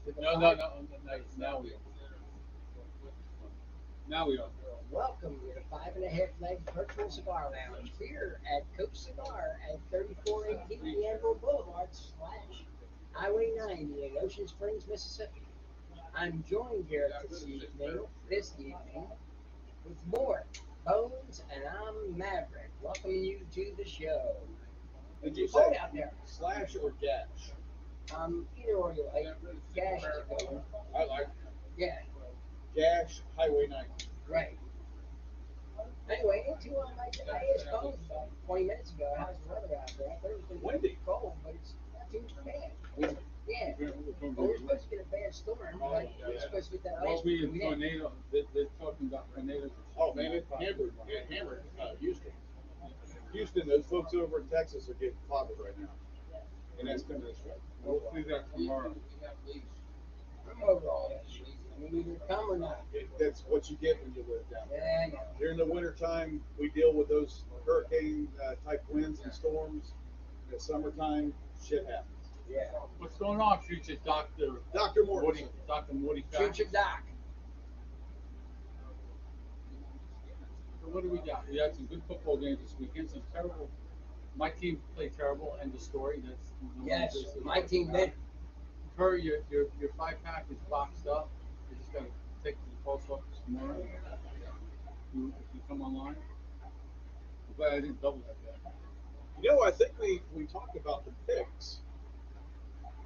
No, no, no, no, now we are. Now we are. Welcome to the 5.5 Leg Virtual Cigar Lounge here at Coach Cigar at 3418 D'Anville Boulevard / Highway 90 in Ocean Springs, Mississippi. I'm joined here this evening with Mort, Bones, and I'm Maverick. Welcoming you to the show. Did you Cold say out there. slash or gash? Either or you like. Gash is going. I like Yeah, gash Highway 90. right. Anyway, into I asked Bones about 20 minutes ago, how's the weather out there? I thought it was going to be Windy. cold, but it's not too bad. Windy. Yeah. Well, we're supposed to get a bad storm, but we're supposed to get that Well, ice. we We a didn't. tornado. They're talking about tornadoes. Oh man, it hammered Houston. Houston, those folks over in Texas are getting clobbered right now, and that's coming this way. We'll see that tomorrow. I'm over all that shit. I mean, either come or not. That's what you get when you live down there. Yeah, I know. During the wintertime, we deal with those hurricane type winds and storms. In the summertime, shit happens. Yeah. What's going on, future Doctor Dr. Mort. Dr. Morty Future Doc. So what do we got? We had some good football games this weekend. Some terrible. My team played terrible. End of story. That's Yes, my team did. Curry, your 5-pack is boxed up. You just gotta take the post office tomorrow. If you come online. I'm glad I didn't double that. You know, I think we talked about the picks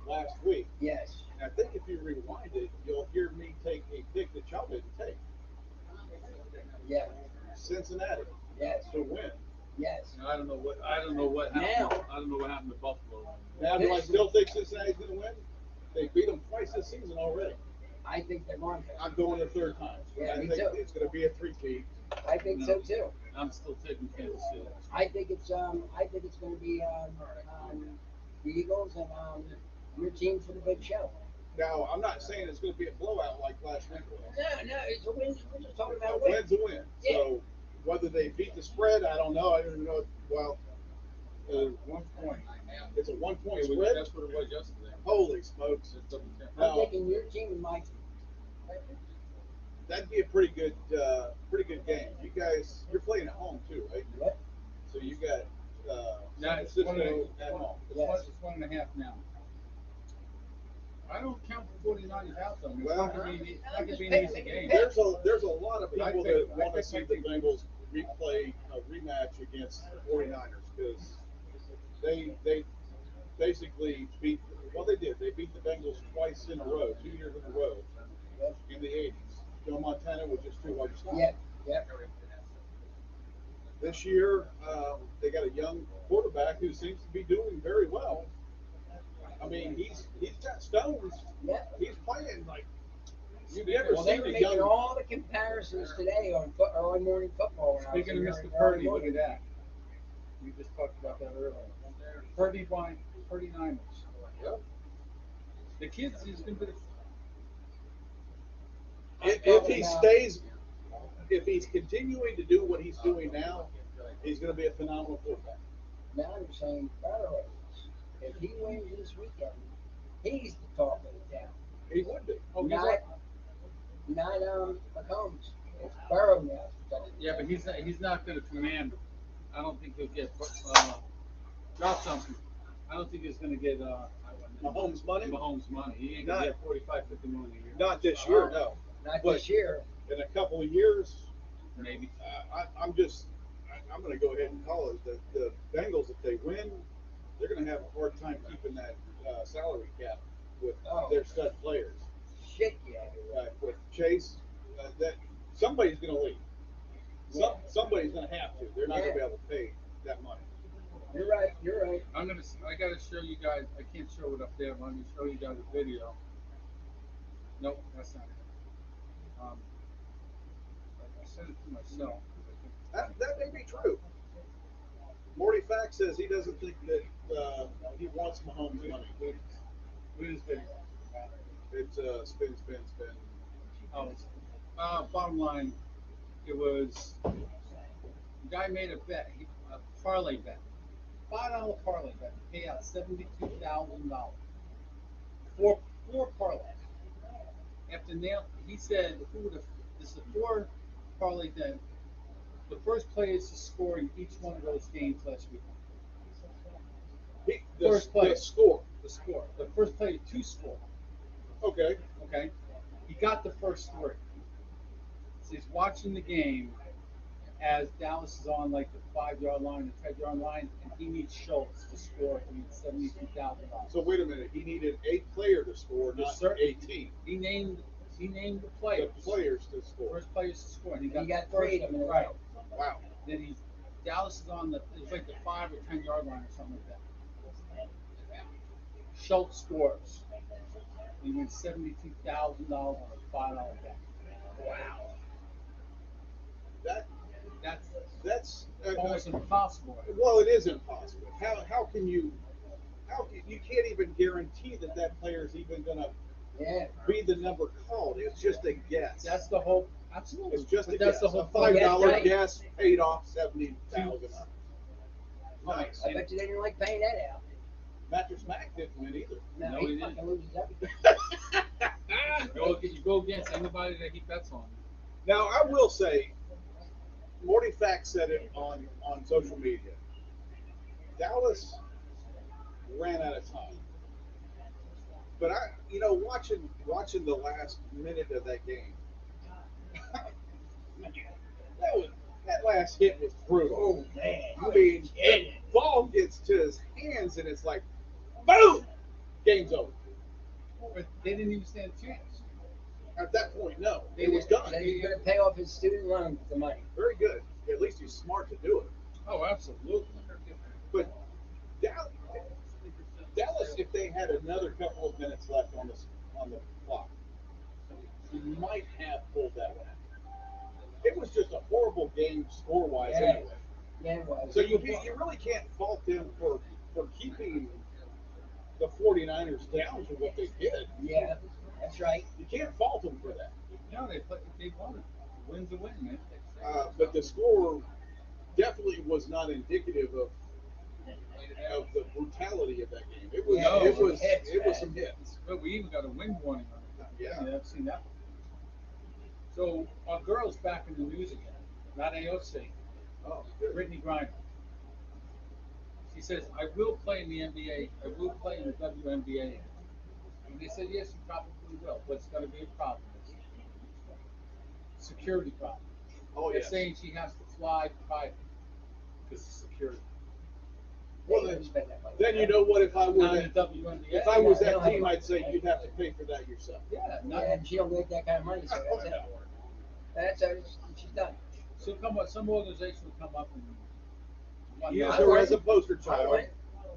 last week. Yes. And I think if you rewind it, you'll hear me take a pick that y'all didn't take. Yeah. Cincinnati Yes. to win. Yes. I don't know what happened. Now. I don't know what happened to Buffalo. Now, do I still think Cincinnati's going to win? They beat them twice this season already. I think they're going to. I'm going the third time. Yeah, I me think too. it's going to be a three-peat. I think so too. I'm still taking Kansas City. I think it's going to be the Eagles and your team for the big show. Now, I'm not saying it's going to be a blowout like last week was. No, it's a win. We're just talking about A a win. win's a win. Yeah. So whether they beat the spread, I don't know. I don't even know. Well, 1 point. it's a 1-point It was, spread. that's what it was yesterday. Holy smokes! It's double check. I'm No. taking your team and my team. That'd be a pretty good game. You guys, you're playing at home too, right? Yep. So you got Now San it's Francisco at home. It's 1.5 now. I don't count the 49ers out though. It's Well, not gonna be an easy game. There's a lot of people that I want to pick see my the team. Bengals replay a rematch against the 49ers because they basically beat. Well, they did. They beat the Bengals twice in a row, 2 years in a row, in the 80s. Joe Montana was just too hard to stop. Yep. Yep. This year, they got a young quarterback who seems to be doing very well. I mean, he's got stones. Yep. He's playing like you've never Well, they seen were a making young. all the comparisons today on Morning Football. When Speaking of I was Mr. in Purdy, there. look at that. We just talked about that earlier. Purdy by 49ers. Yep. The kids is going to be. If he stays, if he's continuing to do what he's doing now, he's going to be a phenomenal quarterback. Now I'm saying Burrow. If he wins this weekend, he's the talk of the town. He would be. Oh, he's Not like, Mahomes. It's Burrow now. yeah, but he's not going to command. I don't think he'll get drop something. I don't think he's going to get Mahomes money? Mahomes money. He ain't going to get 45, 50 million a year. Not this year, no. Not But- this year. In a couple of years, Maybe. I'm going to go ahead and call it the Bengals. If they win, they're going to have a hard time keeping that salary cap with their stud players. Shit, yeah. With Chase, that somebody's going to leave. Somebody's going to have to. They're not going to be able to pay that money. You're right. You're right. I got to show you guys. I can't show it up there, but I'm going to show you guys a video. Nope, that's not it. I sent it to myself. That may be true. Morty Fact says he doesn't think that he wants Mahomes money. What is video? It's spin. Oh, bottom line, it was the guy made a bet, a parlay bet, $5 parlay bet, to pay out $72,000. Four parlays. nail. He said who would have. This is the four parlay that the first players to score in each one of those games last week. First player. The score. The score. The first player to score. Okay. Okay. He got the first three. So he's watching the game as Dallas is on like the 5-yard line, the 10-yard line, and he needs Schultz to score for $72,000. So wait a minute. He needed a player to score, not a team. He named the players. The players to score. First players to score. And He got the three first of them in a right. row. Wow. Then Dallas is on it was like the 5 or 10-yard line or something like that. Schultz scores. He wins $72,000 on a $5 bet. Wow. That's Almost impossible. well, it is impossible. How can you can't even guarantee that player is even gonna be the number called. It's just a guess. That's the whole. Absolutely. It's just But a that's guess. the whole A point. $5 guess paid off 70,000. Nice. I bet you they didn't like paying that out. Mattress Mac didn't win either. No, No, he he fucking didn't. loses everything. You go against anybody that he bets on. Now I will say, Morty Fact said it on social media. Dallas ran out of time. But watching the last minute of that game, that last hit was brutal. Oh man! I mean, the ball gets to his hands and it's like, boom, game's over. But they didn't even stand a chance. At that point, no, They it was didn't. done. Then he's gonna pay off his student loan with the money. Very good. At least he's smart to do it. Oh, absolutely. But Dallas, if they had another couple of minutes left on the clock, might have pulled that one. It was just a horrible game score-wise anyway. Yeah, it was. So you really can't fault them for keeping the 49ers down to what they did. Yeah, that's right. You can't fault them for that. No, they won it. A win's a win, man. But the score definitely was not indicative of the brutality of that game. It was Yeah, it was some hits. But we even got a wind warning on it. Yeah. I've seen that. So our girl's back in the news again. Not AOC. Oh, good. Brittany Griner. She says, I will play in the NBA. I will play in the WNBA. And they said, yes, you probably will. But it's going to be a problem. Security problem. Oh, They're yes. saying she has to fly private because of security. Well, They didn't spend that money. then you know what? If I were Not in that, the WNBA. if I was they that don't have team, money. I'd say you'd have to pay for that yourself. Yeah, Yeah, not, and she don't make that kind of money, so that's it. That's how she's done. so some organization will come up and Use I her would. as a poster I child. would.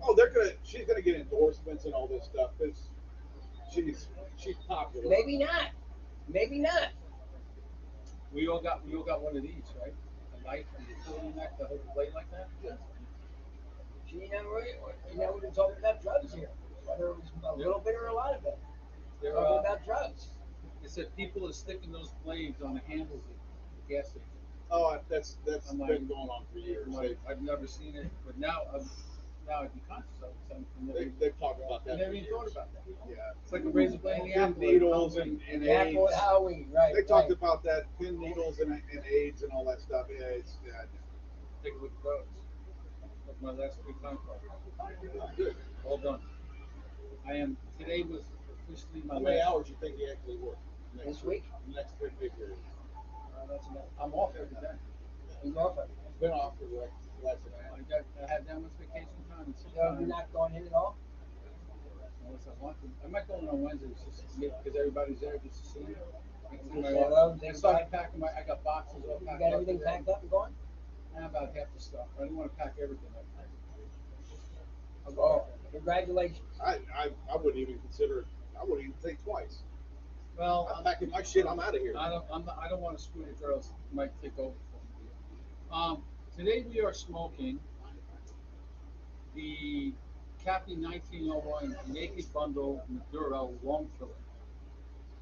Oh, she's gonna get endorsements and all this stuff because she's popular. Maybe not. Maybe not. we all got one of these, right? A knife and you pull in that to hold the blade like that. She never we're talking about drugs here. Whether it was a little bit or a lot of it. They're, Talking about drugs. They said people are sticking those blades on the handles of the gas station. Oh, that's I'm been like- going on for years. I've never seen it, but now I'd be conscious of it. They've talked about I that. never for even thought years. about that. Yeah. It's like a razor blade in the Pin apple. needles and Yeah, AIDS. for Halloween, right? They talked right. about that, pin needles and AIDS and all that stuff. Yeah, it's Take a look at those. That's my last 3 time cards. good. All done. Today was officially my How many last. hours you think you actually work This week? Next 3 big periods. That's enough. I'm off every day. He's off of it. Been off for like less than I had that much vacation time and sick So time. you're not going in at all? Unless I want to. I might go in on Wednesdays just to see because everybody's there just to see me. Say hello, say I started goodbye. packing I got boxes all You packed got up everything today. packed up and going? Nah, about half the stuff. I didn't want to pack everything. Oh, congratulations. I wouldn't even consider it. I wouldn't even think twice. Well, I'm packing my shit. I'm out of here. I don't want to screw the girls. It might take over for me. Today we are smoking the Cappy 1901 Naked Bundle Maduro Long Filler.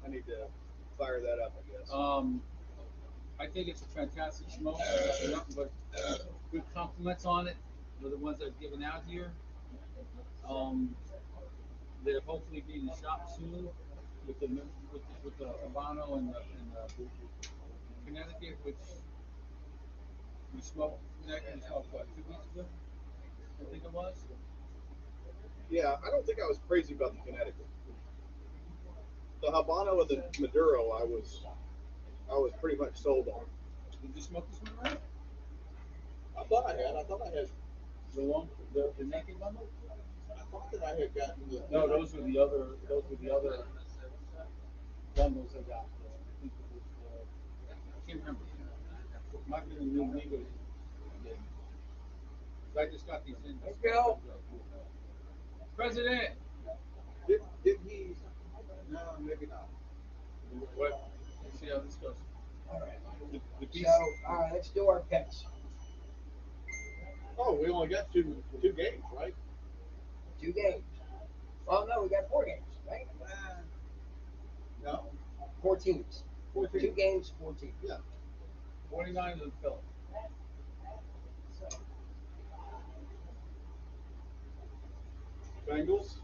I need to fire that up, I guess. I think it's a fantastic smoke. Nothing but good compliments on it. They're the ones I've given out here. They're hopefully being shot soon. with the Habano and the Connecticut, which we smoked. Connecticut, we smoked what 2 weeks ago? I think it was. Yeah, I don't think I was crazy about the Connecticut. The Habano and the Maduro, I was pretty much sold on. Did you smoke this one right? I thought I had. I thought I had. The naked bundle? I thought that I had gotten the. No, those were the other. Those were the other bundles I got. I think it was. I can't remember. It might have been a new legal. I just got these in. Let's go. President. Did he? No, maybe not. What? Let's see how this goes. All right. The piece. So, all right, let's do our picks. Oh, we only got two games, right? 2 games. Well, no, we got 4 games, right? No. 4 teams. 14. 2 games, 4 teams. Yeah. 49 to the Phillies. Bengals.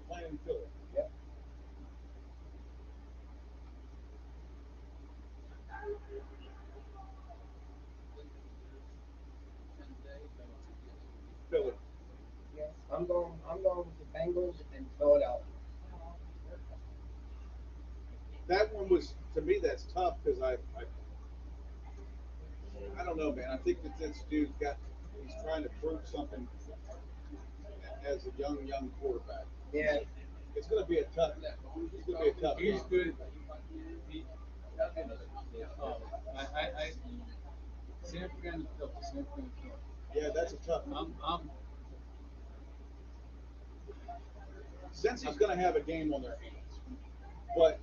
Playing Philly. Yep. Philly. Yeah. I'm going with the Bengals and Philadelphia. That one was, to me, that's tough because I don't know, man. I think that this dude's he's trying to prove something as a young quarterback. Yeah. It's going to be a tough. It's going to be a tough He's game. good. He, I San Fran to Philly. San Fran to Philly. Yeah, that's a tough one. Since he's going to have a game on their hands, but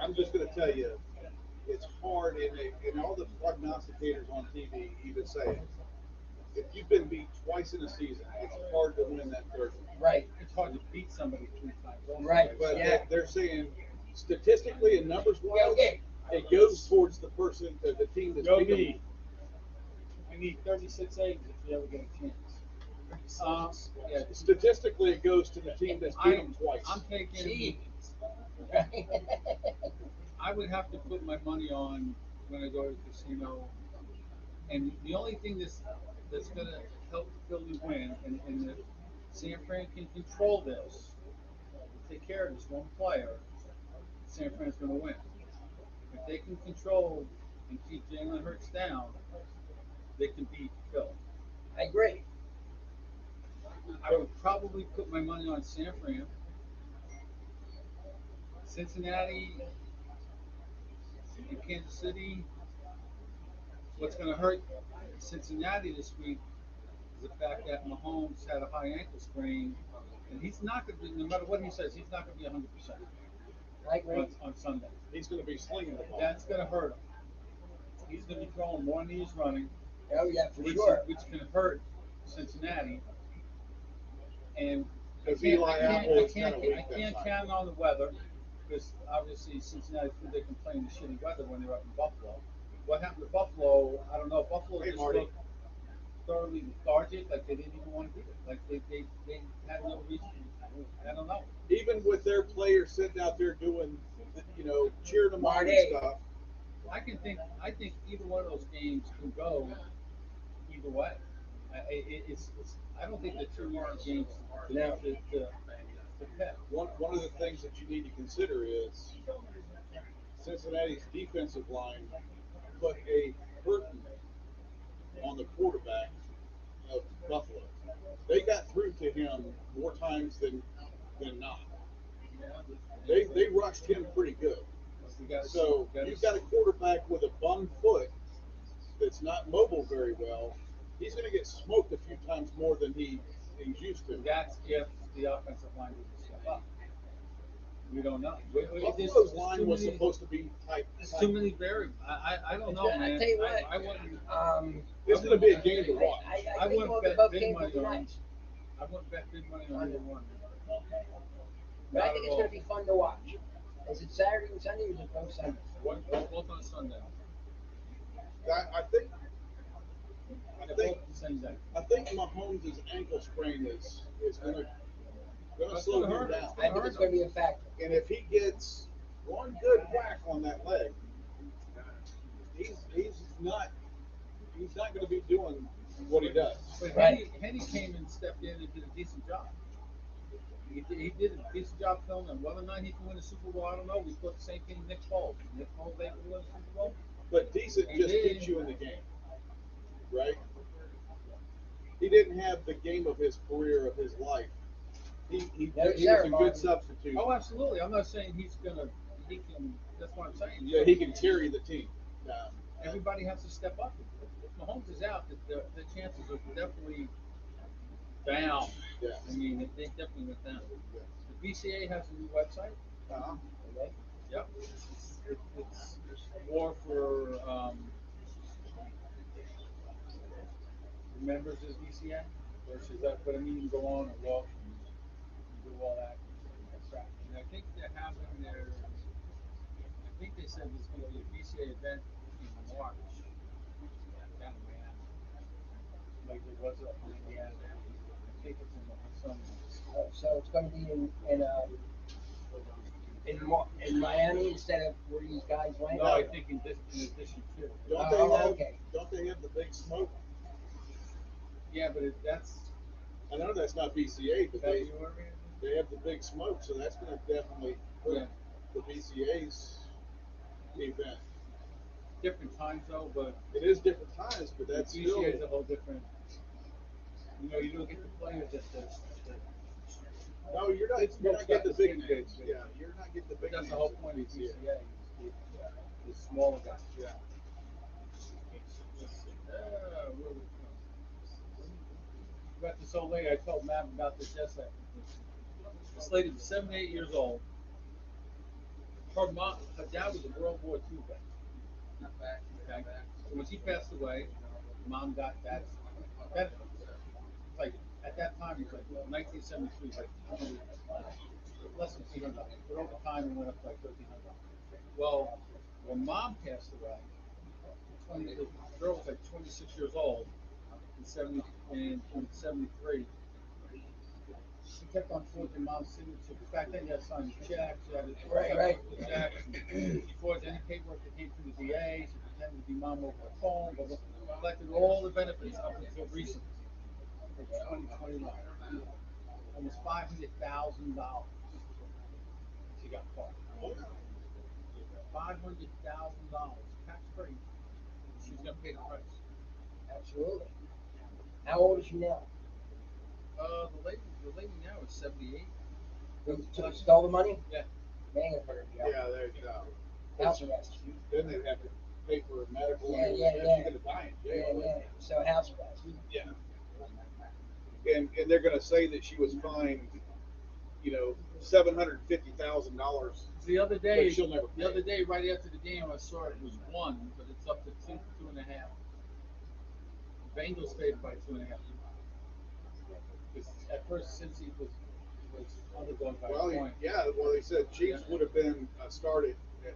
I'm just going to tell you, it's hard, and all the prognosticators on TV even say it. If you've been beat twice in a season, it's hard to win that third one. Right. It's hard to beat somebody 3 times. Right. But Yeah. they're saying statistically and numbers wise, Okay. it goes towards the team that's Go beaten me. them. We need 36 eggs if we ever get a chance. Yeah. Statistically, it goes to the team that's beat them twice. I'm taking. Jeez. I would have to put my money on when I go to the casino. And the only thing that's going to help Philly win, and if San Fran can control this, take care of this one player, San Fran's going to win. If they can control and keep Jalen Hurts down, they can beat Philly. I agree. I would probably put my money on San Fran. Cincinnati and Kansas City. What's going to hurt Cincinnati this week is the fact that Mahomes had a high ankle sprain, and he's not going to be, no matter what he says, he's not going to be 100% I agree. on Sunday. He's going to be slinging the ball. That's going to hurt him. He's going to be throwing more than he's running, Oh, yeah, for which, sure. which can hurt Cincinnati. And I Because can't, Eli Apple is kind of weak I that can't side. count on the weather because obviously Cincinnati they complain of shitty weather when they're up in Buffalo. What happened to Buffalo? I don't know. Buffalo Hey, just Marty. looked thoroughly lethargic, like they didn't even want to do it. Like they had no reason. I don't know. Even with their players sitting out there doing, cheering them on and Marty. stuff. I think either one of those games can go either way. I don't think they're too easy games to pick. One of the things that you need to consider is Cincinnati's defensive line put a curtain on the quarterback of Buffalo. They got through to him more times than not. They rushed him pretty good. So you've got a quarterback with a bum foot that's not mobile very well. He's going to get smoked a few times more than he's used to. That's if the offensive line doesn't step up. We don't know. Buffalo's line was supposed to be tight. There's too many variables. I don't know, man. I tell you what. I wouldn't. It's going to be a game to watch. I think wouldn't both bet both big games will money be on. nice. I wouldn't bet big money on either one. But I Not think at it's all. going to be fun to watch. Is it Saturday and Sunday or is it both Sundays? Both on Sunday. I think I They're think both the same day. I think Mahomes' ankle sprain is gonna That's slow gonna him hurt. down. I think it's going to be a factor. And if he gets one good whack on that leg, he's not going to be doing what he does. But Right. Henny came and stepped in and did a decent job. He did a decent job filming him. Whether or not he can win the Super Bowl, I don't know. We thought the same thing with Nick Foles. Nick Foles able to win the Super Bowl? But decent He just did. keeps you in the game, right? He didn't have the game of his career, of his life. He No was a ceremony. good substitute. Oh, absolutely. I'm not saying he can. That's what I'm saying. Yeah, he can carry the team. Everybody has to step up. If Mahomes is out, the chances are definitely down. Yeah. I mean, they definitely went down. The BCA has a new website. Uh-huh. Okay. Yep. It's more for members of BCA versus that. But I mean, you can go on and look and do all that. And I think they're having their. I think they said there's going to be a BCA event in March down in Miami, like there was up in Indiana. I think it's in some. So it's going to be in Miami instead of where these guys went. No, I think in addition to. Don't they have the big smoke? Yeah, but that's I know that's not BCA, but February. they have the big smoke, so that's going to definitely hurt Yeah. the BCA's event. Different times though, but It is different times, but that's BCA still. is a whole different. You don't get the players at the No, you're not. It's You're not not getting the big big, names. big. Yeah, you're not getting the big that's names. the whole at point of BCA. BCA. The smaller guys. Yeah. Where we from? We got this old lady. I told Matt about this yesterday. This lady was 78 years old. Her dad was a World War II vet. Okay. So when she passed away, mom got dad's benefits. Like at that time, it was like 1973, like less than $300. But over time, it went up to like $1,300. Well, when mom passed away, the girl was like 26 years old in 73. She kept on forging mom's signature. Because back then, you had to sign the checks. You had to Right. the checks. She forged any paperwork that came through the VA. She pretended to be mom over the phone. Blah, blah, blah. Collected all the benefits up until recently, for 2021. Almost $500,000. She got caught. $500,000 tax free. She's gonna pay the price. Absolutely. How old is she now? The lady now is 78. Who stole the money? Yeah. Dang it, her. Yeah, there you go. House arrest. Then they'd have to pay for medical. Yeah, and yeah, she's yeah. going to die in Yeah, jail. yeah. So house arrest. Yeah. And they're going to say that she was fined, $750,000. The other day, But she'll never pay. the other day, right after the game, I saw it was 1, but it's up to 2.5. The Bengals favored by 2.5. Because at first, Cincy was underdog by a point. Well, they said Chiefs would have been started at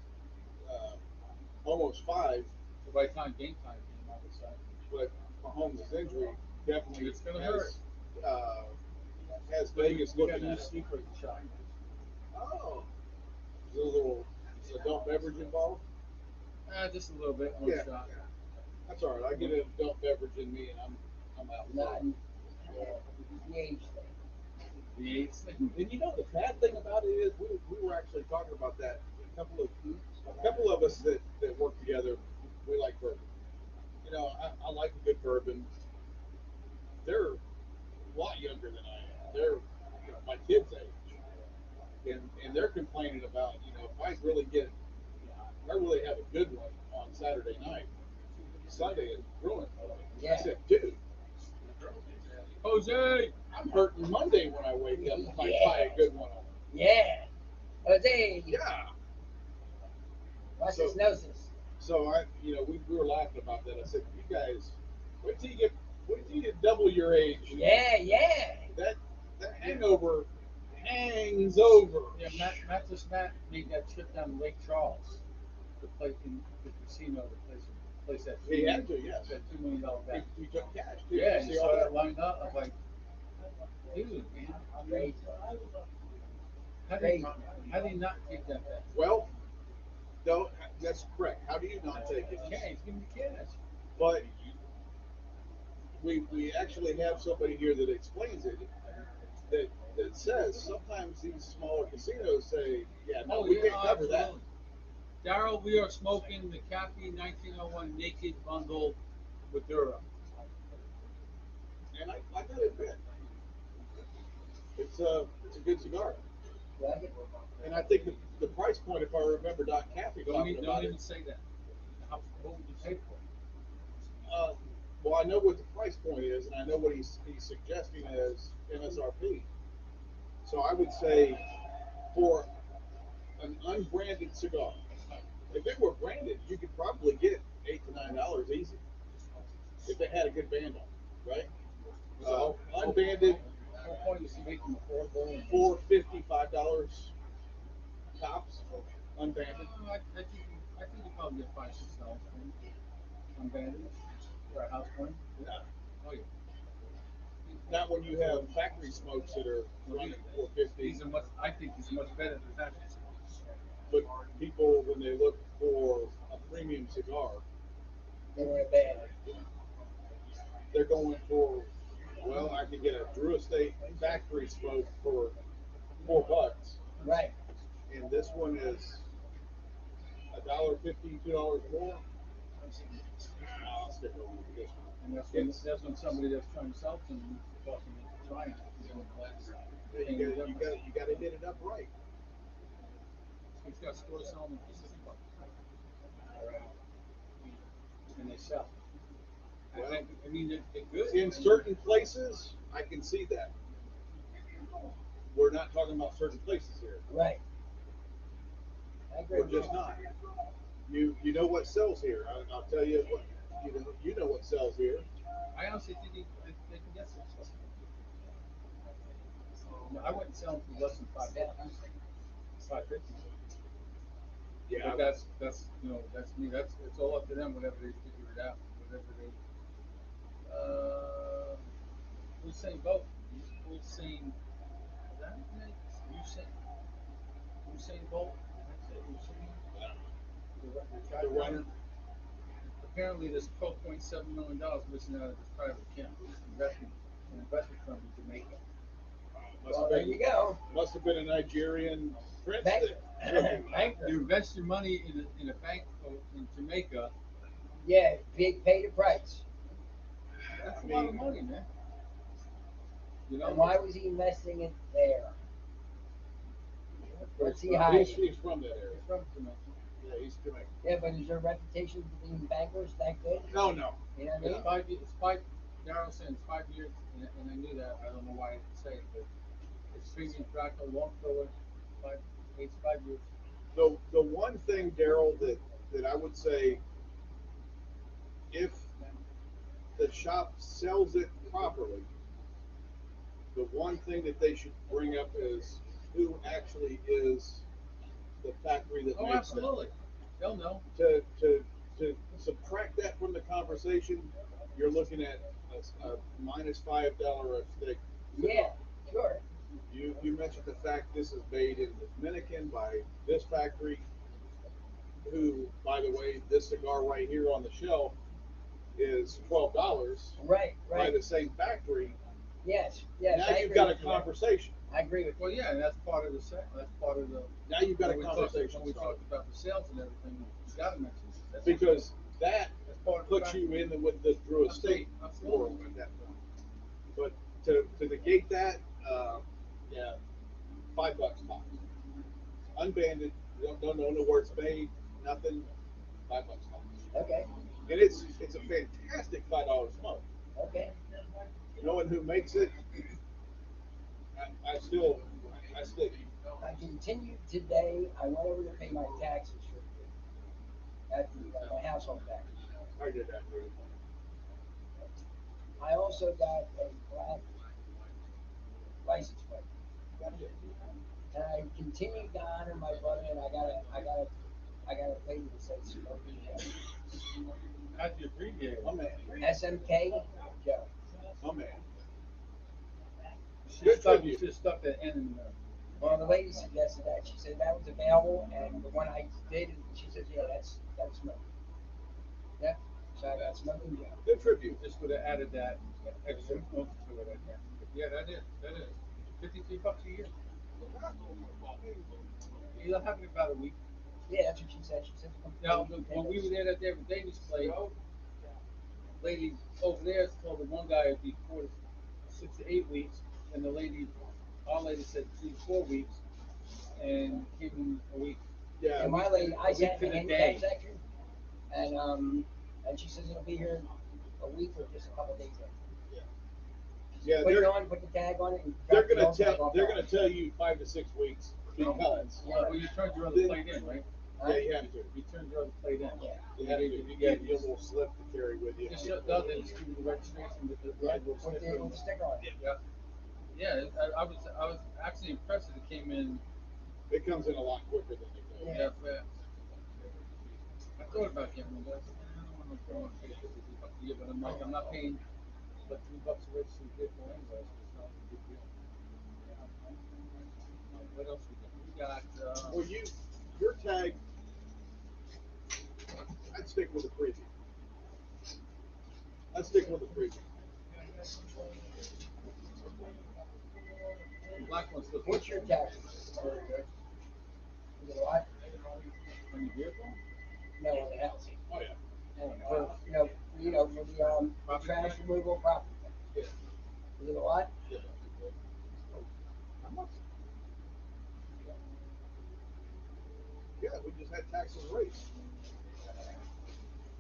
almost 5, So by the time game time came, I was like, but Mahomes' injury definitely It's gonna hurt. Has Vegas we got looking a new at it. sleeper shot. Oh, is a adult beverage involved? Just a little bit, one Yeah. shot. That's all right. I get an adult beverage in me, and I'm out. Not the age thing. The 8th. And the bad thing about it is we were actually talking about that. A couple of us that work together, we like bourbon. I like a good bourbon. They're a lot younger than I am. They're my kids' age, and they're complaining about if I really have a good one on Saturday night, Sunday is ruined. Yeah. I said, dude, Jose! I'm hurting Monday when I wake up if I buy a good one. Yeah. Jose. Yeah. Watch his noses. So we were laughing about that. I said, you guys, wait till you get double your age. Yeah, yeah. That hangover hangs over. Yeah, Matt made that trip down to Lake Charles to play in the casino to play some place that. He had to, yes. That $2 million bet. He took cash too. Yeah, You you see all saw that lined up. I was like, dude, man, Crazy. how do you not take that bet? Well, no, that's correct. How do you not take it? Cash, give me the cash. But we actually have somebody here that explains it. That says sometimes these smaller casinos say, yeah, no, we can't cover that. Daryl, we are smoking the Cappy 1901 Naked Bundle with Dura. And I gotta admit, it's a good cigar. Like it? And I think the price point, if I remember Doc Caffey talking about Don't even it, say that. What would you pay for it? well, I know what the price point is, and I know what he's suggesting as MSRP. So I would say for an unbranded cigar, if it were branded, you could probably get $8 to $9 easy if it had a good band on it, right? Unbanded, What point is he making affordable? $4.55 tops, unbanded. I think you probably get $5-6 for him. Unbanded for a house point. No, Oh yeah. not when you have factory smokes that are running $4.50. I think he's much better than that. But people, when they look for a premium cigar, They want a band. they're going for, well, I could get a Drew Estate factory smoke for $4, Right. and this one is $1.50, $2 more. I'll stick over with this one. And that's when somebody that's trying to sell to him is talking into trying to. You got to hit it up right. He's got stores selling them for $6. And they sell. Well, I mean, they're good. in certain places, I can see that. We're not talking about certain places here. Right. I agree. We're just not. You know what sells here. I'll tell you what. You know what sells here. I honestly think they can get some. I wouldn't sell them for less than $5. $5.50. Yeah. But that's that's me. It's all up to them. Whatever they figure it out. Whatever they. Usain Bolt. Usain. Is that his name? Usain Bolt. That's it. The runner. Apparently, there's $12.7 million missing out of his private account. An investment firm in Jamaica. Well, there you go. Must have been a Nigerian prince. Banker. You invest your money in a bank in Jamaica. Yeah, pay the price. That's a lot of money, man. You know. And why was he investing it there? What's he hiding? He's from that area. He's from Jamaica. Yeah, he's Jamaican. Yeah, but is their reputation for being bankers that good? No. You know what I mean? It's 5 years. It's 5. Darryl saying it's 5 years, and I knew that. I don't know why I didn't say it, but it's premium tobacco, long filler, 5 years. The one thing, Daryl, that I would say, if the shop sells it properly, the one thing that they should bring up is who actually is the factory that Oh, makes absolutely. They'll know. To subtract that from the conversation, you're looking at a minus $5 a stick. Yeah, sure. You mentioned the fact this is made in the Dominican by this factory, who, by the way, this cigar right here on the shelf is $12 Right. by the same factory. Yes. Now I you've agree got a with you. conversation. I agree with you. Well, yeah, and that's part of the set. That's part of the. Now you've got a when conversation we started. talked about the sales and everything, you got to mention that. Because that That's part of the puts factory. you in with the Drew Estate Absolutely. world at that point. But to negate that, yeah, $5 tops. Unbanded, you don't know where it's made, nothing, $5 tops. Okay. And it's a fantastic $5 smoke. Okay. Knowing who makes it, I still. I continued today. I went over to pay my taxes for my household taxes. I did that for you. I also got a black license plate. And I continued to honor my brother, and I got a plate that says smoking gun. How'd you abbreviate it? My man. SMK Joe. My man. She stuck that N in there. Well, the lady suggested that. She said that was available, and the one I did, she said, yeah, that's Smoking. Yep. So I got Smoking Joe. Good tribute. Just would have added that extra oomph to it, I guess. Yeah, that is. 53 bucks a year. You'll have it about a week. Yeah, that's what she said. She said, Now, when we were there that day with Davis play, lady over there told the one guy it'd be 6 to 8 weeks, and the lady, our lady said 2 to 4 weeks, and came in a week. Yeah. And my lady, I sat in the to the handicap day. section, and she says it'll be here a week or just a couple days in. Yeah, Put it on, put the tag on it, and they're drop the gonna old tag tell off they're on gonna it. tell you 5 to 6 weeks because Well, you turned your other plate in, right? yeah, you have to. You turned your other plate in. Yeah. You have to. You get a little slip to carry with you. Just shut down and screw the registration with the Yeah, little with sticker. the sticker on it. Yeah, I was actually impressed that it came in. It comes in a lot quicker than you think. Yeah, fast. I thought about getting one, but I said, I don't want to go and pay $50 a year, but I'm like, I'm not paying but $3 a register vehicle anyway, so it's not a big deal. What else we got? We got, Well, your tag, I'd stick with the preview. I'd stick with the preview. black ones look What's your tag? very good. Is it a lot? On the vehicle? No, on the house. Oh yeah. And for, for the trash removal property. Yeah. Is it a lot? Yeah. How much? Yeah, we just had taxes raised.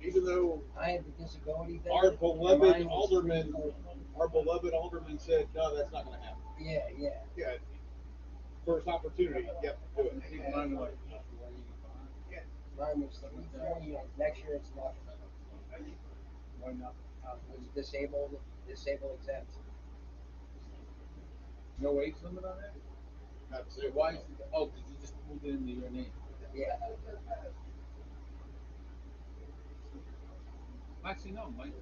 Even though I have the disability thing. our and beloved mine was alderman, 340. our beloved alderman said, no, that's not going to happen. Yeah, yeah. Yeah. First opportunity, yep, do I it. think mine was Mine was 340, and next year it's nothing. why not? It was disabled exempt. No age limit on that? Have to So say why is it, oh, because you just moved it into your name. Yeah. Actually, no, mine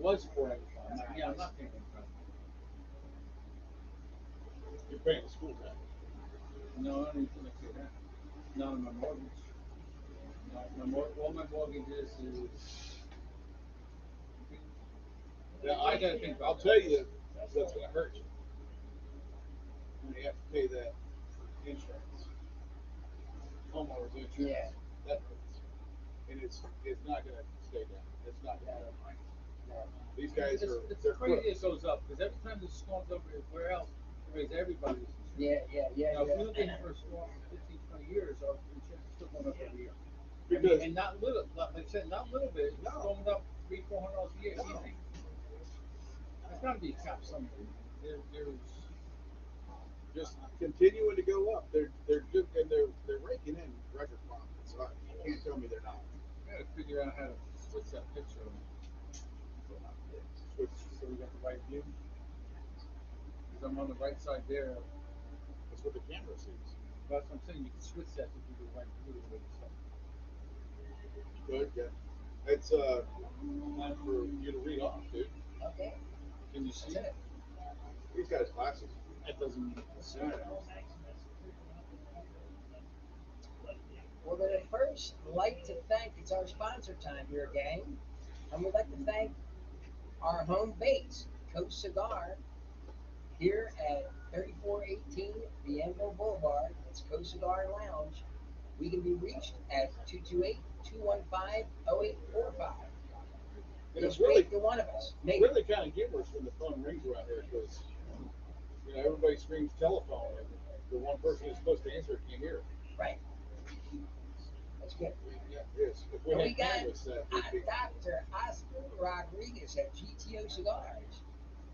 was 485. I'm like, yeah, I'm not paying that. You're paying the school tax. No, I don't even think I say that. Not on my mortgage. No, all my mortgages is. Yeah, I gotta think. I'll tell you, that's going to hurt you. When you have to pay that insurance, homeowner's insurance. Yeah. That hurts. And it's not going to stay down. It's not going to. No. These guys It's they're crazy crooks. it goes up because every time the storm's over everywhere else, it raises everybody's insurance. Yeah. Now, if we don't get hit for a storm for 15, 20 years, our insurance is still going up every year. Because And not little, like I said, not little bit. It's going up $300-400 a year. No. Easy. There's got to be a cap somewhere. There's just continuing to go up. They're raking in record profits. So you can't tell me they're not. got to figure out how to switch that picture. Which So we got the right view. Because I'm on the right side there. is what the camera sees. That's what I'm saying. You can switch that to do the right view. Good, yeah. It's time for you to read off, dude. Okay. Can you see That's it? it. He's got his glasses. That doesn't mean you can see it. We're going to first like to thank, it's our sponsor time here, gang. And we'd like to thank our home base, Coast Cigar, here at 3418 Bienville Boulevard. It's Coast Cigar Lounge. We can be reached at 228-215-0845. And it's Speak really, to one of us. Maybe. really kind of humorous when the phone rings around here because everybody screams telephone and the one person who's supposed to answer it can't hear it. Right. That's good. Yeah, it is. If we And had we got cameras set, it'd be. Dr. Oscar Rodriguez at GTO Cigars.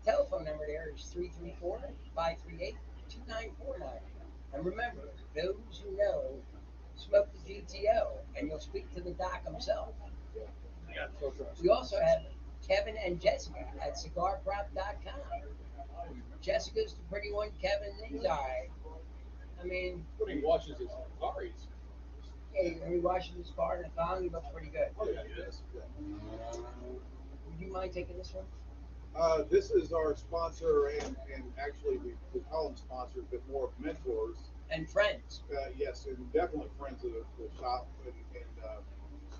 Telephone number there is 334-538-2949. And remember, those who know smoke the GTO, and you'll speak to the doc himself. We also have Kevin and Jessica at cigarprop.com. Jessica's the pretty one. Kevin, he's all right. I mean, When he watches his cars, Hey, are you watching this car in the thong? He looks pretty good. Oh yeah, yes. Would you mind taking this one? This is our sponsor, and actually we call them sponsors, but more mentors. And friends. Yes, and definitely friends of the shop and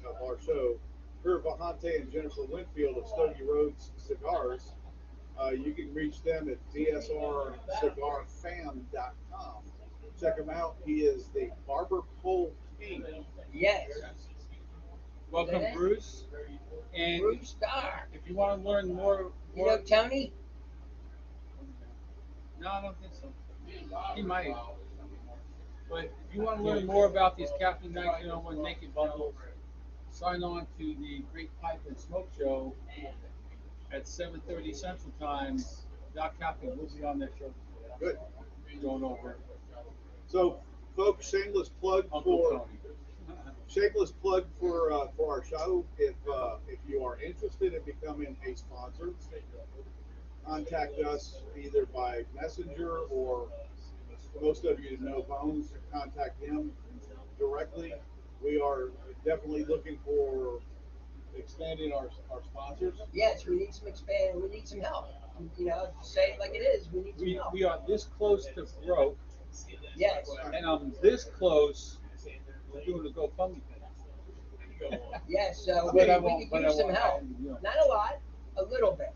of our show. Kurt Vahante and Jennifer Winfield of Stogie Roads Cigars. You can reach them at dsrcigarfam.com. Check him out. He is the barber pole king. Yes. Welcome, That- Bruce. And Bruce Star. if you want to learn more, You know Tony? no, I don't think so. He might. But if you want to learn more about these Caffeine 1901 naked bundles, sign on to the Great Pipe and Smoke Show at 7:30 Central Time. Doc Captain will be on that show. Good. Going over So, folks, Uncle Tony. shameless plug for our show. If you are interested in becoming a sponsor, contact us either by messenger or most of you know Bones. Contact him directly. We are definitely looking for expanding our sponsors. Yes, we need some expand. We need some help. You know, say it like it is. We need some help. We are this close to broke, Yes. and I'm this close to doing the GoFundMe thing. Yes. So But we, I we won't- could but I use some won't- help. you know. Not a lot, a little bit.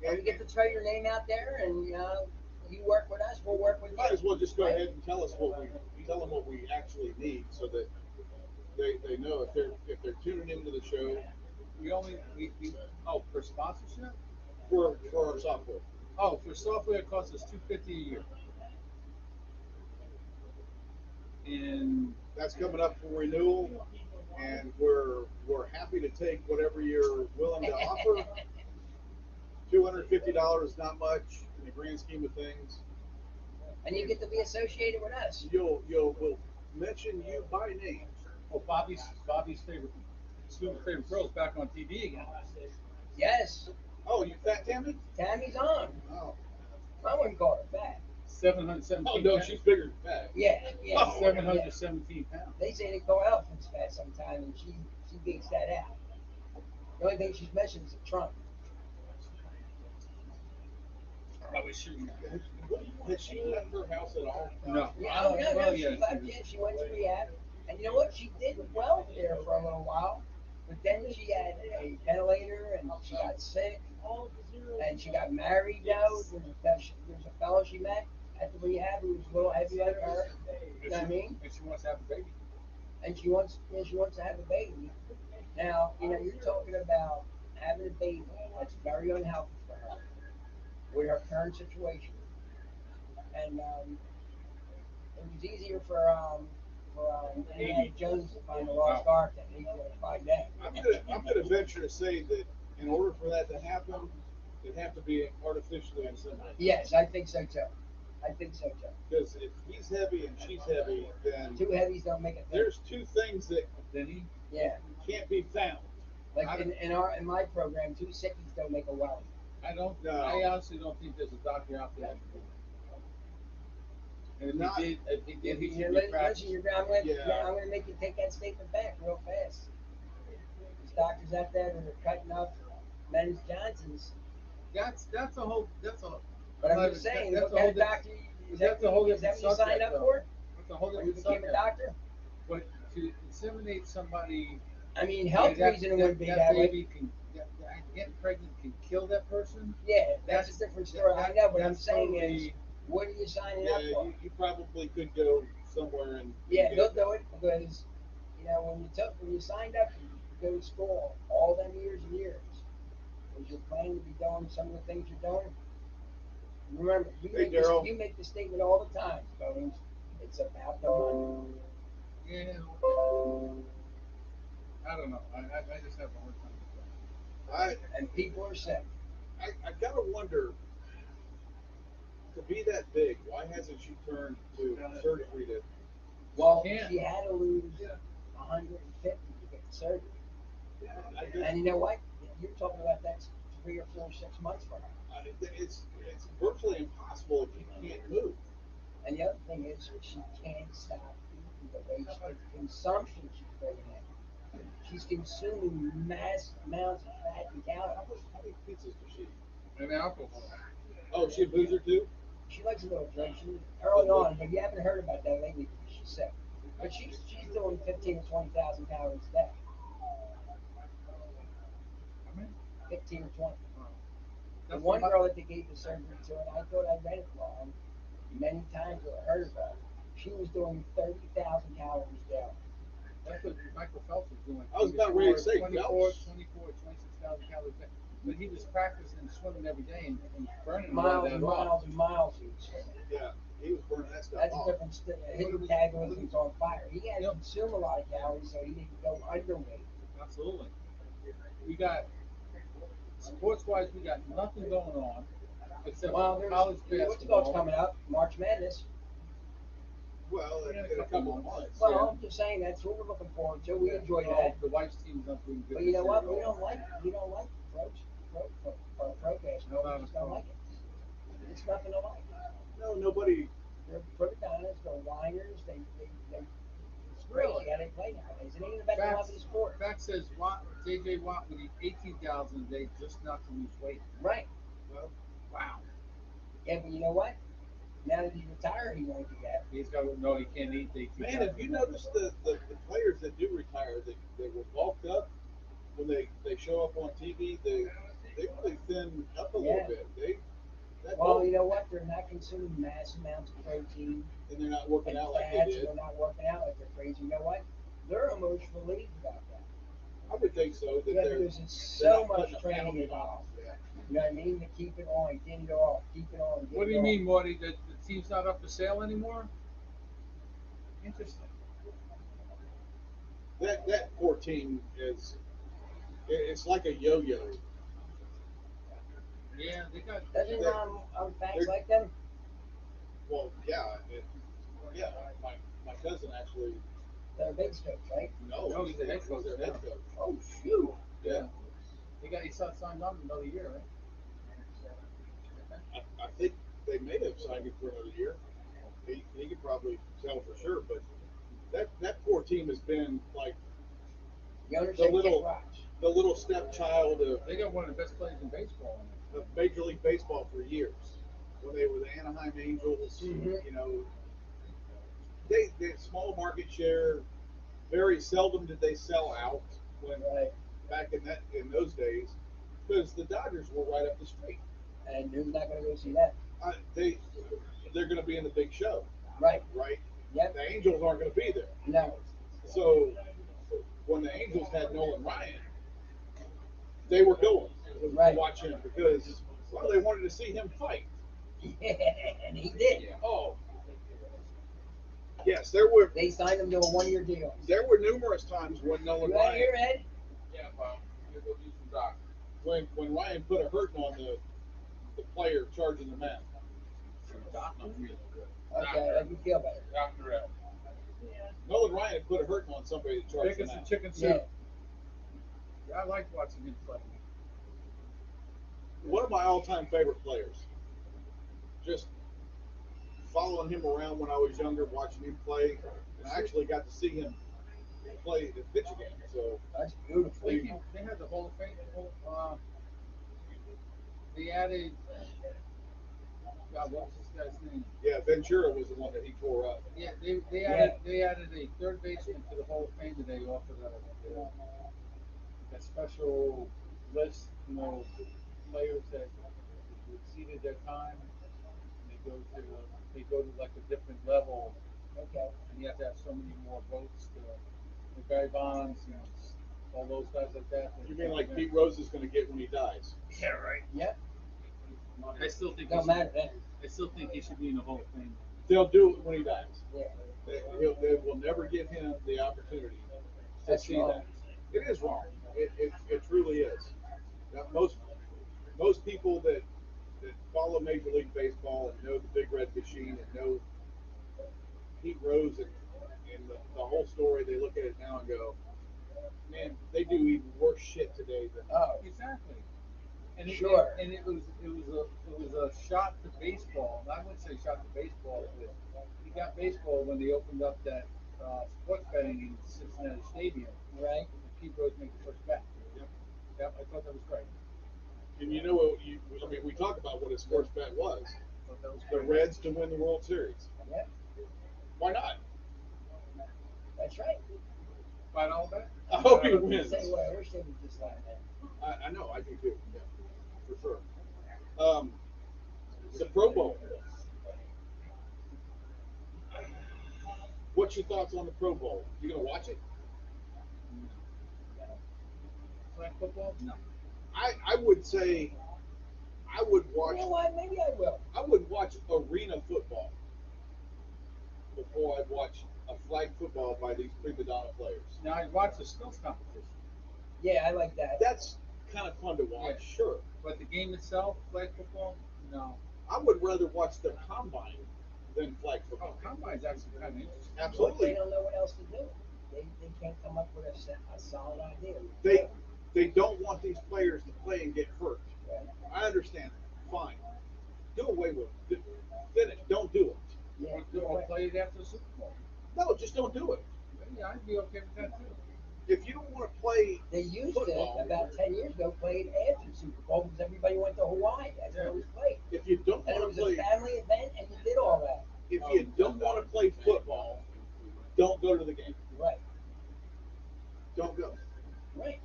And And we get to throw your name out there, and you work with us, we'll work with might you. as well just go ahead and tell them what we actually need, so that they know if they're tuning into the show We for sponsorship. for our software. Oh, for software it costs us $250 a year. And That's coming up for renewal, and we're happy to take whatever you're willing to offer. $250 is not much in the grand scheme of things. And you get to be associated with us. We'll mention you by name. oh, Bobby's favorite student's favorite girl is back on TV again. Yes. Oh, you fat Tammy? Tammy's on. Oh, I wouldn't call her fat. 717. oh no, she's bigger than fat. Yeah, yeah. Oh, yeah. 717 pounds. They say they call elephants fat sometimes, and she beats that out. The only thing she's missing is a trunk. Probably shouldn't. Has she left her house at all? No. Yeah, oh, no, Well, no, she yeah, left. Yeah, she went to rehab, and you know what? She did well there for a little while, but then she had a ventilator, and she got sick, and she got married now. There's a fellow she met at the rehab who was a little heavy like her. You know what I mean? And she wants to have a baby. And she wants to have a baby. Now, you're talking about having a baby. That's very unhealthy for her with her current situation. And it was easier for Indiana Jones to find the lost ark than easier to find that. I'm gonna venture to say that in order for that to happen, it'd have to be artificially inseminated. Yes, I think so too. I think so too. Because if he's heavy and she's heavy, then Two heavies don't make a thing. there's two things that Then Yeah, can't be found. like in my program, two sickies don't make a well. No. I honestly don't think there's a doctor out there that can do it. And Not- if he did, he should be Listen, practicing. Yeah. I'm gonna make you take that statement back real fast. There's doctors out there that are cutting up men's Johnsons. That's a whole. But I'm just saying, That's what a kind whole. of doctor? That's a whole Is that different what you signed subject, up though. for? That's a whole When you different became a subject. doctor? But to inseminate somebody, I mean, health reason wouldn't be that way. baby getting pregnant can kill that person. Yeah, that's a different story. I know, but I'm That's saying is, totally- what are you signing Yeah, up for? you probably could go somewhere and Yeah, get they'll it. do it because, when you signed up, you go to school all them years and years. Was your plan to be doing some of the things you're doing? Remember, Hey, Daryl. you make the statement all the time, Bones. It's about the money. Yeah. I don't know. I just have a hard time with that. And people are sick. I gotta wonder, to be that big, why hasn't she turned to surgery to? Well, can't. she had to lose 150 to get the surgery. I think- And you know what? You're talking about that's 3 or 4, 6 months for her. It's virtually impossible if you can't move. And the other thing is, she can't stop eating. the way the consumption she's bringing in. She's consuming mass amounts of fat and calories. How many pizzas does she eat? And alcohol. Oh, is she a boozer too? She likes a little drink. She early on, but you haven't heard about that lately because she's sick. But she's doing 15 to 20,000 calories a day. How many? 15 to 20. Oh. The That's one what girl that they gave the surgery to, and I thought I read it wrong many times or heard about it. She was doing 30,000 calories daily. That's what Michael Phelps was doing. I was about ready to say 24, Phelps. 26,000 calories a day. But he was practicing swimming every day and burning a lot Miles of and that off. miles and miles he was swimming. Yeah, he was burning that stuff That's a off. different his metabolism's on fire. He had to consume a lot of calories so he didn't go underweight. Absolutely. We got, sports-wise, we got nothing going on except Well, there's college what's basketball. coming up? March Madness. Well, Yeah, in a couple of months. Well, I'm just saying that's what we're looking forward to. We enjoy that. The wife's team's not doing good. But you know this what? year We at all. don't like pro basketball. No, We just don't like it. It's nothing to like. No, nobody. They're Protagonist, they're whiners, it's Really? crazy how they play nowadays. It ain't about the love of the Facts, sport. fact says J.J. Watt would eat 18,000 a day just not to lose weight. Right. Well, Wow. Yeah, but you know what? Now that he's retired, he won't do that. He's got to know he can't eat the 18,000. man, have you noticed the players that do retire that were bulked up when they show up on TV? They really thin up a little Yeah. bit. That Well, bulk, you know what? They're not consuming mass amounts of protein and they're not working and out like they fats, did. and they're not working out like they're crazy. You know what? They're emotionally relieved about that. I would think so. That Yeah, they're because it's they're so not much putting a training penalty on involved. them. Yeah. You know what I mean? To keep it on, get it off, keep it on. Get What do it you off. mean, Morty? That the team's not up for sale anymore? Interesting. That 14 is it's like a yo-yo. Yeah, they got. Doesn't Facts They're- like them? Well, yeah, yeah. My cousin actually. They're big scopes, right? No, he's the head coach He's their head now. coach. Oh shoot! Yeah. He's signed on another year, right? I think they may have signed him for another year. He could probably tell for sure, but that poor team has been like The owner The said little- kick rocks. the little stepchild They got one of the best players in baseball in it. of Major League Baseball for years. When they were the Anaheim Angels, Mhm. you know, they had small market share. Very seldom did they sell out when Right. back in those days, because the Dodgers were right up the street. And who's not going to go see that? They're going to be in the big show, Right. right? Yep. The Angels aren't going to be there. No. So when the Angels had Nolan Ryan, they were going Right. to watch him because they wanted to see him fight. And he did. Oh, yes, there were They signed him to a 1-year deal. numerous times when Nolan You out here, Ryan Ed? Yeah, well, you go do some doc. when Ryan put a hurting on the player charging the man. Some doc on me. Okay, let me feel better. Dr. L. Nolan Ryan had put a hurting on somebody that charged the Chicken, man. chicken Yeah. soup. Yeah, I like watching him play. One of my all-time favorite players. Just following him around when I was younger, watching him play, and I actually got to see him play the pitch again. So That's beautiful. They had the Hall of Fame. They added. God, what was this guy's name? yeah, Ventura was the one that he tore up. Yeah, they added a third baseman to the Hall of Fame today off of that special list. You know, players that exceeded their time. And they go to like a different level, Okay. and you have to have so many more votes to. Barry Bonds, you know, all those guys like that. You mean like Pete Rose is going to get when he dies? Yeah, right. Yep. I still think Don't matter then. I still think he should be in the Hall of Fame. They'll do it when he dies. Yeah. They will never give him the opportunity to That's see wrong. that. It is wrong. It truly is. Now, most people that follow Major League Baseball and know the Big Red Machine and know Pete Rose and the whole story, they look at it now and go, man, they do even worse shit today than. Oh, Exactly. And Sure. It was a shot to baseball. And I wouldn't say shot to baseball, but he got baseball when they opened up that sports betting in Cincinnati Stadium. Right. And Pete Rose made the first bet. Yep. Yep, I thought that was great. And you know what? I mean, we talk about what his first bet was: I thought that was the great. Reds to win the World Series. Yep. Why not? That's right. Fight all bet. I hope he wins. Say what I wish they would just like that. I know, I do too. Yeah, for sure. The Pro Bowl. What's your thoughts on the Pro Bowl? You gonna watch it? Flag football? No. I would say I would watch. You know what? Maybe I will. I would watch arena football before I'd watch a flag football by these prima donna players. Now I watch the skills competition, Yeah, I like that. That's kind of fun to watch, Yeah. sure. but the game itself, flag football, no. I would rather watch the combine than flag Oh, football. combine's actually kind of interesting. But they Absolutely. don't know what else to do. They can't come up with a solid idea. They don't want these players to play and get hurt. Right. I understand that. Fine. Do away with it. Finish. Don't do it. Yeah, Or play it after the Super Bowl. No, just don't do it. Yeah, I'd be okay with that too. If you don't want to play They used football, to, about 10 years ago, play it after the Super Bowl because everybody went to Hawaii. That's where it was played. if you don't And it want was to a play, family event, and you did all that. if you don't want to play football, don't go to the game. Right, Don't go. right.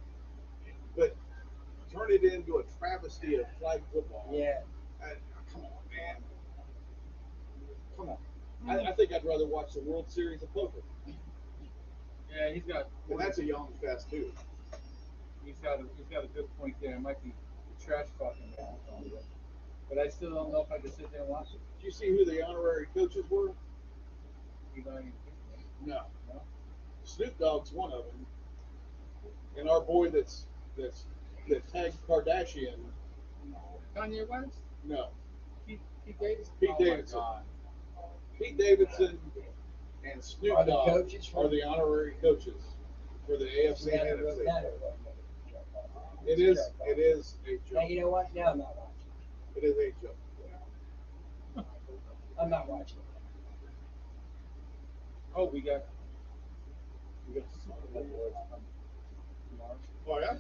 But turn it into a travesty of flag football. Yeah. Come on, man. Come on. I think I'd rather watch the World Series of poker. Yeah, he's got. And that's a young fest too. He's got a good point there. It might be trash talking, but I still don't know if I can sit there and watch it. Did you see who the honorary coaches were? Eli, No. no? Snoop Dogg's one of them. And our boy that tagged Kardashian. Kanye West? No. Pete Davidson? Pete Oh my Davidson. God. Pete Davidson and Snoop Are the Dogg coaches from- are the honorary coaches for the AFC Yeah, and they wrote NFC. that. It is a Now, joke. you know what? Now I'm not watching. It is a joke. I'm not watching. Oh, we got Super Bowl boys coming tomorrow. Oh yeah?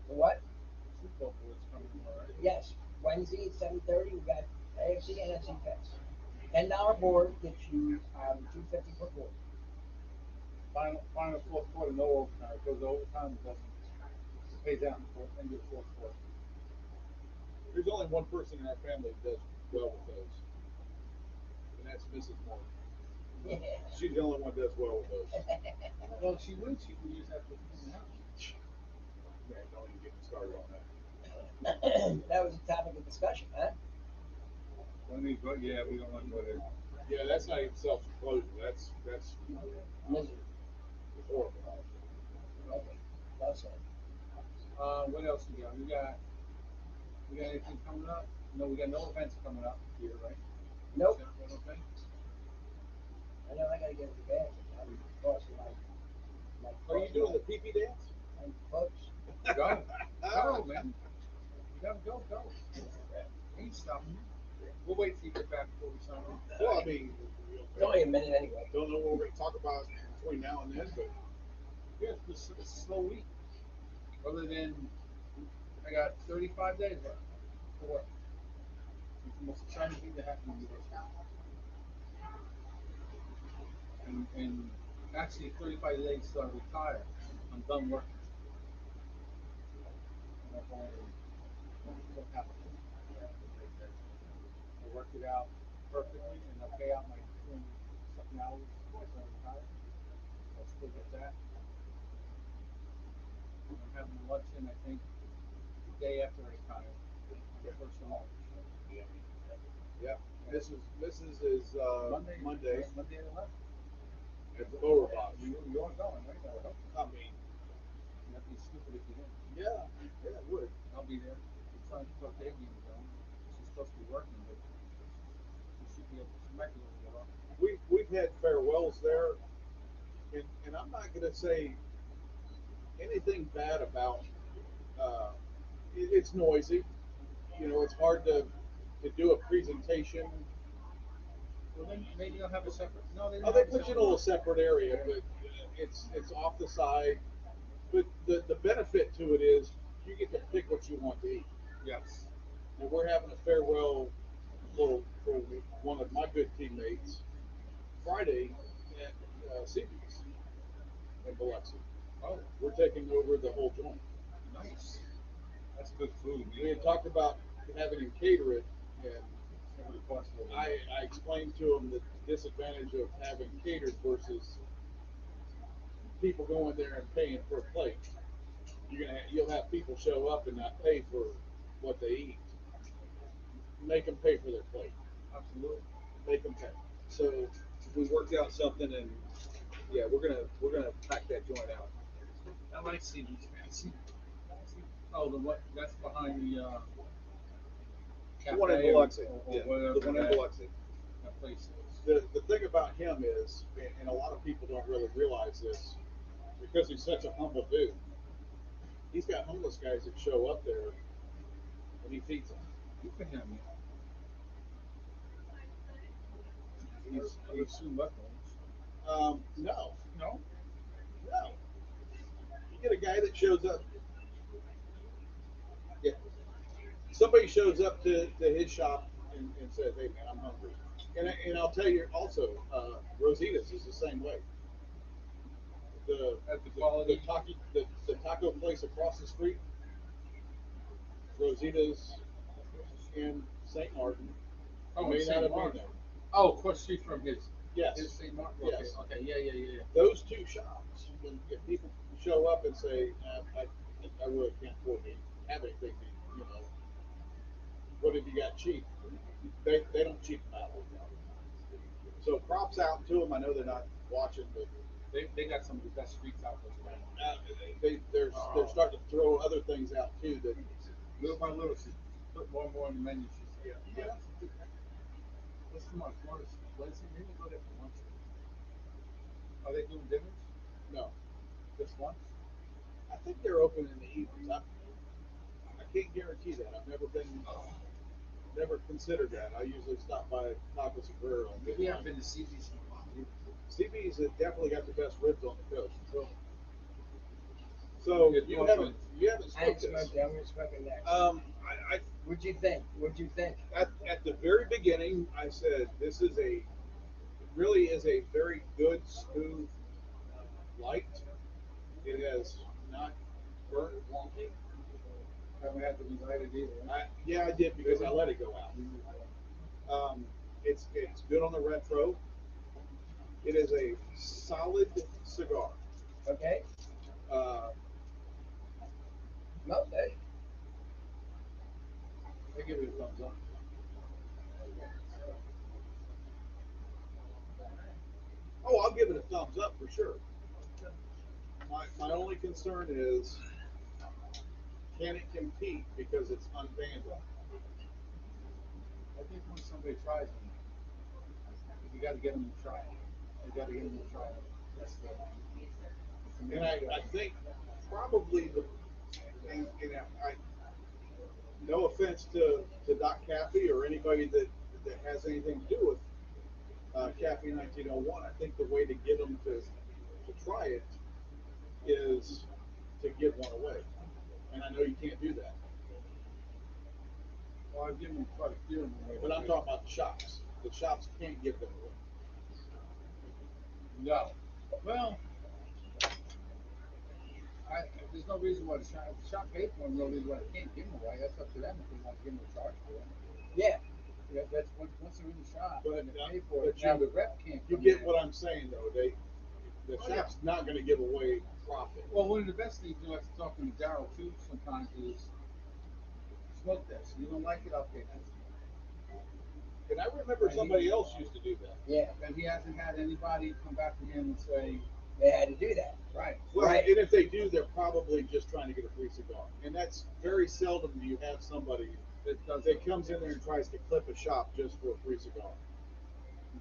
The what? Super Bowl boys coming tomorrow, right? Yes, Wednesday at 7:30. We got AFC NFC picks. $10 board gets you $250 per board. Final fourth quarter, no overtime. It goes to overtime, it doesn't. It pays out in the end of the fourth quarter. There's only one person in our family that does well with those. And that's Mrs. Mort. Yeah. She's the only one that does well with those. Well, she wins. She can use that for the house. Man, don't even get me started on that. That was a topic of discussion, huh? When we go, yeah, we don't want to go there. Yeah, that's not even self-disclosure. That's Misery. horrible. Okay. Well said. What else we got? We got anything coming up? No, we got no events coming up here, right? Nope. No events. I know I gotta get to the bathroom. I'm close to my Are you doing the pee-pee dance? I'm close. Go, go, man. You gotta go. Ain't stopping you. We'll wait till you get back before we sign off. Well, I mean, It's only a minute anyway. don't know what we're going to talk about between now and then, but Yeah, it's a slow week. Other than I got 35 days left for work. It's the most exciting thing that happened to me this year. And actually 35 days till I retire. I'm done working. And I've only so happy. I worked it out perfectly and I'll pay out my 200 something hours as I retire. I'll still get that. And I'm having a luncheon, I think, the day after I retire, on the 1st of March. yeah, Mrs. is Monday Monday at 11. at the Lower Box. You are going, right? I would hope. I mean, That'd be stupid if you didn't. yeah, it would. I'll be there. We're trying to talk to Iggy and go. She's supposed to be working, but she might be able to get off. We've had farewells there, and I'm not going to say anything bad about. It's noisy. You know, it's hard to do a presentation Well, then maybe they'll have a separate. No, they Oh, don't they have a put you in separate a little one. separate area, but it's off the side. But the benefit to it is you get to pick what you want to eat. Yes. And we're having a farewell for one of my good teammates Friday at CB's in Biloxi. Oh, We're taking over the whole joint. nice. That's good food. We had talked about having him cater it, and It would cost a little I explained to him the disadvantage of having catered versus people going there and paying for a plate. You'll have people show up and not pay for what they eat. Make them pay for their plate. Absolutely. Make them pay. So we worked out something, and yeah, we're gonna pack that joint out. I like CB's, man. Oh, the what? That's behind the The one in cafe Biloxi, or yeah, whatever the one in that- Biloxi. That place is. The thing about him is, and a lot of people don't really realize this, because he's such a humble dude. He's got homeless guys that show up there, and he feeds them. Good for him, man. I would He's assume weapons. no, No? no. You get a guy that shows up. Yeah, somebody shows up to his shop and says, "Hey man, I'm hungry," and I'll tell you also, Rosita's is the same way. At the quality. The taco place across the street, Rosita's in St. Martin. Oh, may in not St. have been Martin. there. Oh, across the street from his. Yes. His St. Martin. Okay. Yes. Okay. Yeah. Those two shops, when if people show up and say, I really can't afford to have anything to, what have you got cheap? They don't cheap them out. So props out to them. I know they're not watching, but They got some of the best streets out there. they're starting to throw other things out too. That Little by little, she put more and more on the menu. She said, Yeah. What's tomorrow? Tomorrow's Wednesday. Maybe go there for lunch. Are they doing dinners? no, Just lunch? I think they're open in the evenings. I can't guarantee that. I've never considered that. I usually stop by Taco Cigar on We haven't been to CB's in a while. CB's has definitely got the best ribs on the coast. Really? So Good you pork haven't I ain't smoked this. smoked it. I'm gonna smoke it next. I What'd you think? What'd you think? at the very beginning I said this is it really is a very good smooth light. It has not burnt wonky. Haven't had to relight it either. Right? Yeah, I did because I let it go out. It's good on the retro. It is a solid cigar. Okay. Uh, Okay. I give it a thumbs up. oh, I'll give it a thumbs up for sure. My only concern is can it compete because it's unbanded? I think when somebody tries them, you got to get them to try it. You got to get them to try it. That's the And I think probably I no offense to Doc Caffey or anybody that has anything to do with Caffey 1901. I think the way to get them to try it is to give one away, and I know you can't do that. Well, I've given them quite a few of them away. But I'm talking about the shops. The shops can't give them away. No. Well, there's no reason why if the shop paid for them, no reason why they can't give them away. That's up to them if they want to give them a charge for them. Yeah. Yeah, that's once they're in the shop But, and they pay for it. but Now you- the rep can't. You come get in. what I'm saying, though. The shop's not going to give away profit. Well, one of the best things, after talking to Daryl too, sometimes is smoke this. You don't like it, I'll pay for it. And I remember somebody else used to do that. Yeah. And he hasn't had anybody come back to him and say, They had to do that. right. Well, Right. and if they do, they're probably just trying to get a free cigar. And that's very seldom do you have somebody that comes in there and tries to clip a shop just for a free cigar.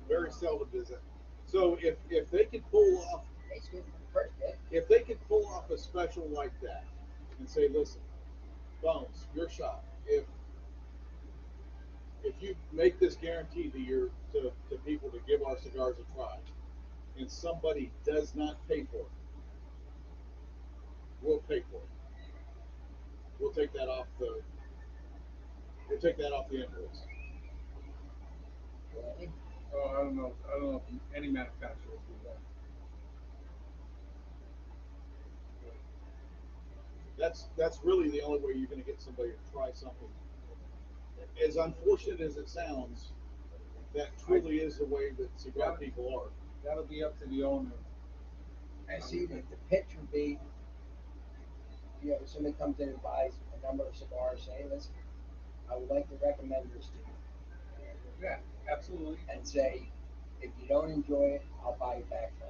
Very seldom does that. So if they could pull off It's good for the first day. if they could pull off a special like that and say, listen, Bones, your shop, if you make this guarantee to to people to give our cigars a try, and somebody does not pay for it, we'll pay for it. We'll take that off the we'll take that off the invoice. Really? Oh, I don't know. I don't know if any manufacturer will do that. That's really the only way you're going to get somebody to try something. As unfortunate as it sounds, that truly is the way that cigar people are. That'll be up to the owner. I see that the pitch would be, somebody comes in and buys a number of cigars, say, listen, I would like to recommend this to you. Yeah, absolutely. And say, if you don't enjoy it, I'll buy it back from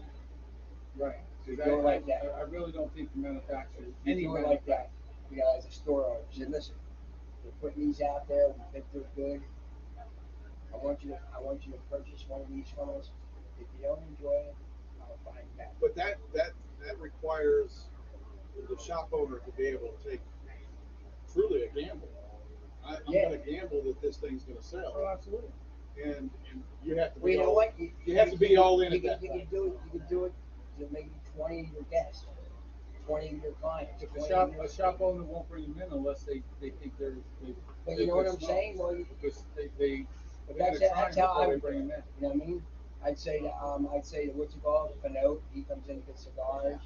you. Right. You I, do it like that. I really don't think the manufacturer, You any do it like that. manufacturer, As a store owner, say, listen, we're putting these out there, we think they're good. I want you to purchase one of these from us. If you don't enjoy it, I'll buy it back. But that requires the shop owner to be able to take truly a gamble. I'm going to gamble that this thing's going to sell. Oh, absolutely. And you have to Well, be you know all, what? you have to be all in You at could, that you point. could do it to maybe 20 of your guests, 20 of your clients. If 20 a of your- shop owner won't bring them in unless they think they're. But you know what I'm saying? Well, Because they but they're that's, gonna try that's how before I they would, bring them in. you know what I mean? I'd say to what's it called, Pinot, he comes in and gets cigars.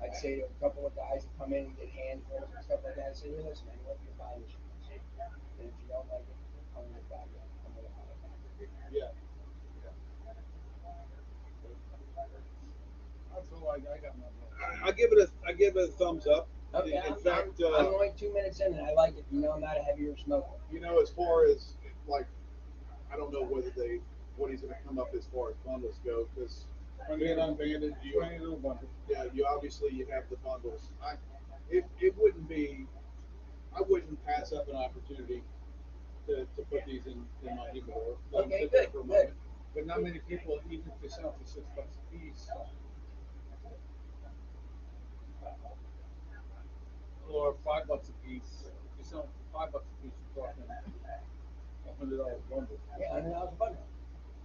I'd say to a couple of guys that come in and get handfuls and stuff like that, I say, hey, listen, I know what you're buying this from us. And if you don't like it, I'm gonna buy it. I'm gonna buy it back. Yeah. That's all I got. Nothing. I give it a thumbs up. Okay, In I'm, fact, I'm only 2 minutes in and I like it. I'm not a heavier smoker. As far as like, I don't know what he's going to come up as far as bundles go, because being unbanded, you obviously you have the bundles. It wouldn't be, I wouldn't pass up an opportunity to put these in my humidor. Let them Okay, sit there good, for a good. moment. But not many people, even if they sell for $6 a piece, or $5 a piece. If you sell them for $5 a piece, you're talking $100 bundle. Yeah, $100 a bundle.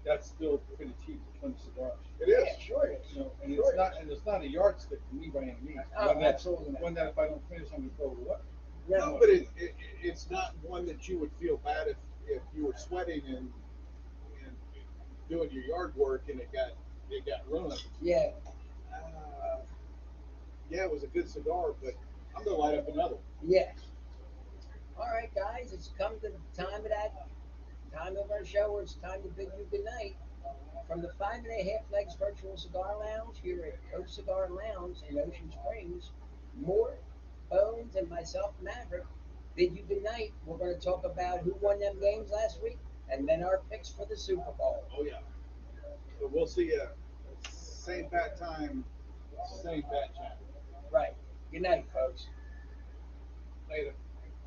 That's still pretty cheap for 20 cigars. It is. Yeah, sure it is. And Sure it's not a yardstick for me by any means. Oh, One that- absolutely not. One that if I don't finish, I'm gonna throw it away. No, but it's not one that you would feel bad if you were sweating and doing your yard work and it got ruined. Yeah. Yeah, it was a good cigar, but I'm gonna light up another. Yes. All right, guys, it's come to the time of our show where it's time to bid you good night. From the 5.5 Legs Virtual Cigar Lounge here at Coach Cigar Lounge in Ocean Springs, Mort, Bones, and myself, Maverick, bid you good night. We're going to talk about who won them games last week and then our picks for the Super Bowl. Oh yeah. So we'll see you same bat time, same bat channel. Right. Good night, folks. Later.